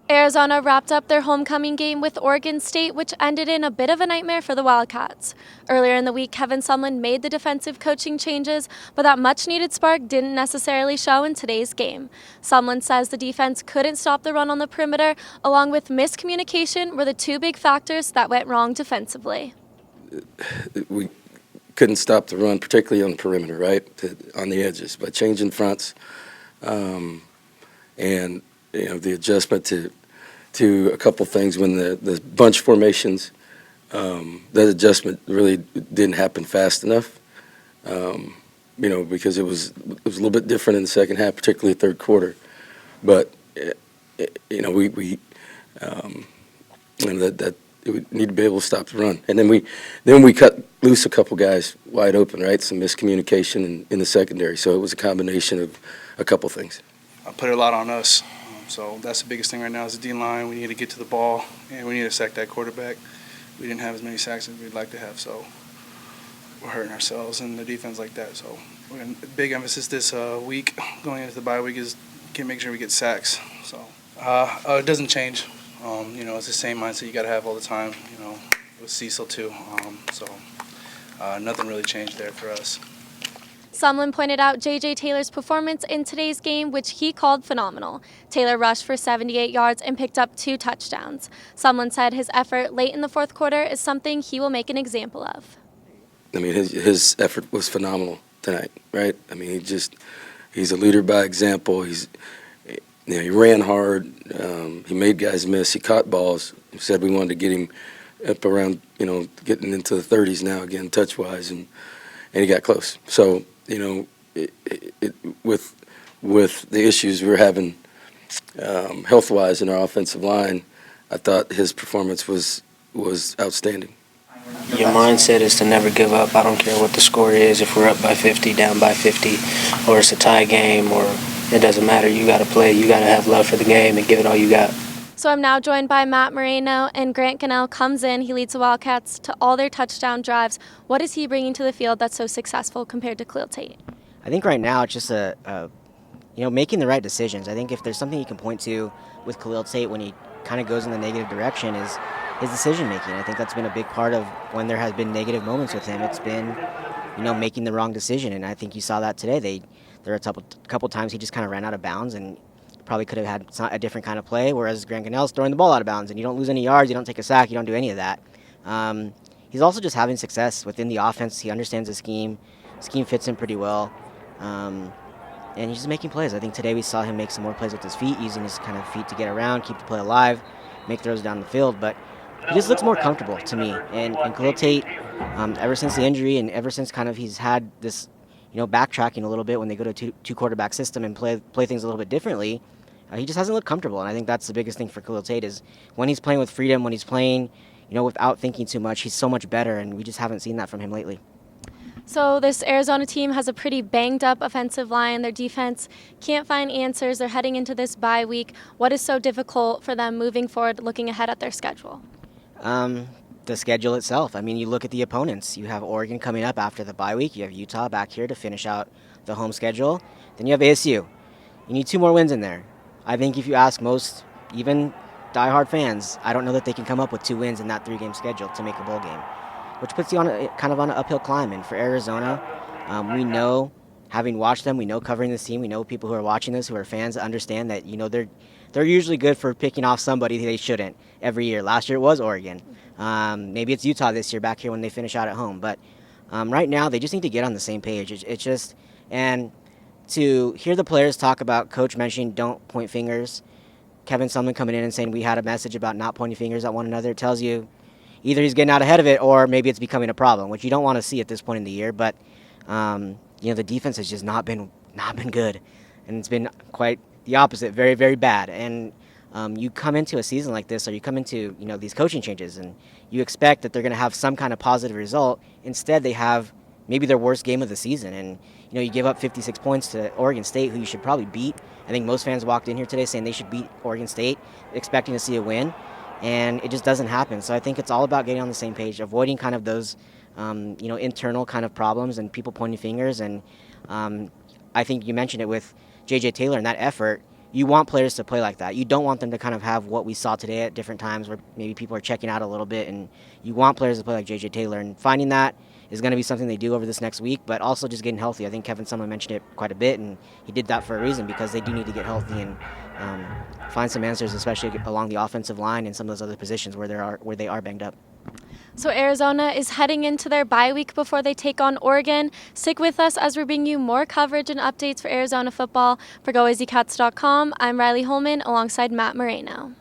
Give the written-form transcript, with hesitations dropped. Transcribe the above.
Arizona wrapped up their homecoming game with Oregon State, which ended in a bit of a nightmare for the Wildcats. Earlier in the week, Kevin Sumlin made the defensive coaching changes, but that much-needed spark didn't necessarily show in today's game. Sumlin says the defense couldn't stop the run on the perimeter, along with miscommunication were the two big factors that went wrong defensively. We couldn't stop the run, particularly on the perimeter, right, on the edges, by changing fronts, and the adjustment to a couple things when the bunch formations, that adjustment really didn't happen fast enough. Because it was a little bit different in the second half, particularly third quarter. But we need to be able to stop the run, and then we cut loose a couple guys wide open, right? Some miscommunication in the secondary. So it was a combination of a couple things. I put a lot on us. So that's the biggest thing right now is the D-line. We need to get to the ball, and we need to sack that quarterback. We didn't have as many sacks as we'd like to have, so we're hurting ourselves in the defense like that. So big emphasis this week going into the bye week is make sure we get sacks. So it doesn't change. It's the same mindset you got to have all the time, with Cecil too. Nothing really changed there for us. Sumlin pointed out J.J. Taylor's performance in today's game, which he called phenomenal. Taylor rushed for 78 yards and picked up 2 touchdowns. Sumlin said his effort late in the fourth quarter is something he will make an example of. I mean, his effort was phenomenal tonight, right? I mean, he's a leader by example. He ran hard. He made guys miss. He caught balls. He said we wanted to get him up around, getting into the 30s now again, touch-wise, and he got close. So, with the issues we're having health-wise in our offensive line, I thought his performance was outstanding. Your mindset is to never give up. I don't care what the score is, if we're up by 50, down by 50, or it's a tie game, or it doesn't matter. You got to play. You got to have love for the game and give it all you got. So I'm now joined by Matt Moreno, and Grant Gunnell comes in. He leads the Wildcats to all their touchdown drives. What is he bringing to the field that's so successful compared to Khalil Tate? I think right now it's just making the right decisions. I think if there's something you can point to with Khalil Tate when he kind of goes in the negative direction is his decision making. I think that's been a big part of when there has been negative moments with him. It's been, making the wrong decision, and I think you saw that today. There are a couple times he just kind of ran out of bounds and probably could have had a different kind of play, whereas Grant Gunnell's throwing the ball out of bounds, and you don't lose any yards, you don't take a sack, you don't do any of that. He's also just having success within the offense. He understands the scheme. Scheme fits him pretty well. And he's just making plays. I think today we saw him make some more plays with his feet, using his kind of feet to get around, keep the play alive, make throws down the field. But he just looks more comfortable to me. And Khalil Tate, ever since the injury and ever since kind of he's had this, backtracking a little bit when they go to a two quarterback system and play things a little bit differently, he just hasn't looked comfortable. And I think that's the biggest thing for Khalil Tate is when he's playing with freedom, when he's playing, without thinking too much, he's so much better. And we just haven't seen that from him lately. So this Arizona team has a pretty banged-up offensive line. Their defense can't find answers. They're heading into this bye week. What is so difficult for them moving forward, looking ahead at their schedule? The schedule itself. I mean, you look at the opponents. You have Oregon coming up after the bye week. You have Utah back here to finish out the home schedule. Then you have ASU. You need 2 more wins in there. I think if you ask most, even diehard fans, I don't know that they can come up with 2 wins in that 3-game schedule to make a bowl game, which puts you on kind of on an uphill climb. And for Arizona, we know, having watched them, we know covering this team, we know people who are watching this, who are fans, understand that they're usually good for picking off somebody they shouldn't every year. Last year it was Oregon. Maybe it's Utah this year back here when they finish out at home. But right now they just need to get on the same page. It's just, and to hear the players talk about Coach mentioning don't point fingers, Kevin Sumlin coming in and saying we had a message about not pointing fingers at one another, tells you either he's getting out ahead of it or maybe it's becoming a problem, which you don't want to see at this point in the year. But the defense has just not been good, and it's been quite the opposite, very, very bad. And you come into a season like this, or you come into these coaching changes, and you expect that they're going to have some kind of positive result. Instead, they have maybe their worst game of the season, and you give up 56 points to Oregon State, who you should probably beat. I think most fans walked in here today saying they should beat Oregon State, expecting to see a win. And it just doesn't happen. So I think it's all about getting on the same page, avoiding kind of those, internal kind of problems and people pointing fingers. And I think you mentioned it with J.J. Taylor and that effort. you want players to play like that. You don't want them to kind of have what we saw today at different times where maybe people are checking out a little bit, and you want players to play like J.J. Taylor. And finding that is going to be something they do over this next week, but also just getting healthy. I think Kevin Sumlin mentioned it quite a bit, and he did that for a reason because they do need to get healthy and find some answers, especially along the offensive line and some of those other positions where they are banged up. So Arizona is heading into their bye week before they take on Oregon. Stick with us as we're bringing you more coverage and updates for Arizona football. For GOAZCATS.com, I'm Riley Holman alongside Matt Moreno.